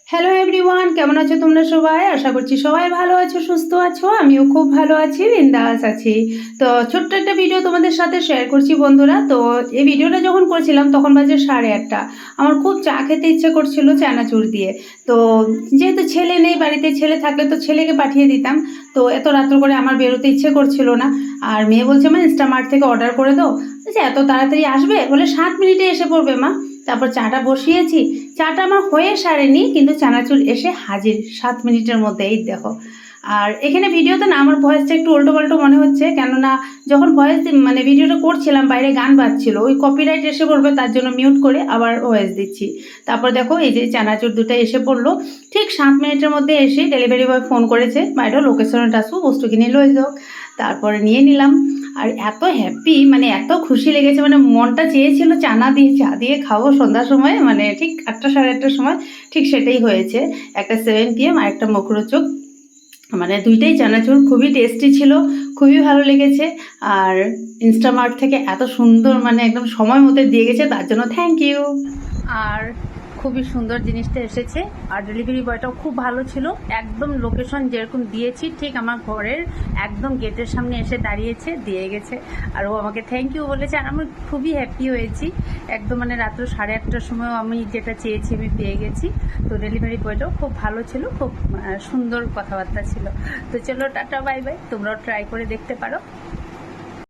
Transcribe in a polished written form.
Hello everyone, কেমন আছো তোমরা সবাই? আশা করছি সবাই ভালো আছো, সুস্থ আছো। আমিও খুব ভালো আছি, বিন্দাস আছি। তো ছোট্ট একটা ভিডিও তোমাদের সাথে শেয়ার করছি বন্ধুরা। তো এই ভিডিওটা যখন করছিলাম তখন বাজে 8:30। আমার খুব চা খেতে ইচ্ছে করছিল চানাচুর দিয়ে। তো যেহেতু ছেলে নেই বাড়িতে, ছেলে থাকলে তো ছেলেকে পাঠিয়ে দিতাম। তো এত রাত্র করে আমার বেরোতে ইচ্ছে করছিল না। আর মেয়ে বলছে মা ইনস্টামার্ট থেকে অর্ডার করে দাও। বলছে এত তাড়াতাড়ি আসবে? বলে 7 মিনিটে এসে পড়বে মা। তারপর চাটা বসিয়েছি। চাটা আমার হয়ে সারেনি, কিন্তু চানাচুর এসে হাজির 7 মিনিটের মধ্যে, এই দেখো। আর এখানে ভিডিওতে না আমার ভয়েসটা একটু উল্টো পাল্টো মনে হচ্ছে, কেননা যখন ভয়েস মানে ভিডিওটা করছিলাম বাইরে গান বাজছিল, ওই কপিরাইট এসে পড়বে, তার জন্য মিউট করে আবার ভয়েস দিচ্ছি। তারপর দেখো এই যে চানাচুর দুটো এসে পড়লো। ঠিক 7 মিনিটের মধ্যে এসে ডেলিভারি বয় ফোন করেছে, বাইরে লোকেশনে আসবো, বস্তু কিনে লয়ে যাও। তারপরে নিয়ে নিলাম। আর এত হ্যাপি, মানে এত খুশি লেগেছে, মানে মনটা চেয়েছিল চানা দিয়ে চা দিয়ে খাবো সন্ধ্যার সময়, মানে ঠিক 8টা সাড়ে 8টার সময়। ঠিক সেটাই হয়েছে। একটা 7 PM আর একটা মুখরোচক, মানে দুইটাই চানাচুর খুবই টেস্টি ছিল, খুবই ভালো লেগেছে। আর ইনস্টামার্ট থেকে এত সুন্দর, মানে একদম সময় মতো দিয়ে গেছে, তার জন্য থ্যাংক ইউ। আর খুবই সুন্দর জিনিসটা এসেছে। আর ডেলিভারি বয়টাও খুব ভালো ছিল, একদম লোকেশন যেরকম দিয়েছি ঠিক আমার ঘরের একদম গেটের সামনে এসে দাঁড়িয়েছে, দিয়ে গেছে। আর ও আমাকে থ্যাংক ইউ বলেছে, আর আমি খুবই হ্যাপি হয়েছি। একদম মানে রাত্র 8:30টার সময়ও আমি যেটা চেয়েছি আমি পেয়ে গেছি। তো ডেলিভারি বয়টাও খুব ভালো ছিল, খুব সুন্দর কথাবার্তা ছিল। তো চলো টাটা বাই বাই, তোমরাও ট্রাই করে দেখতে পারো।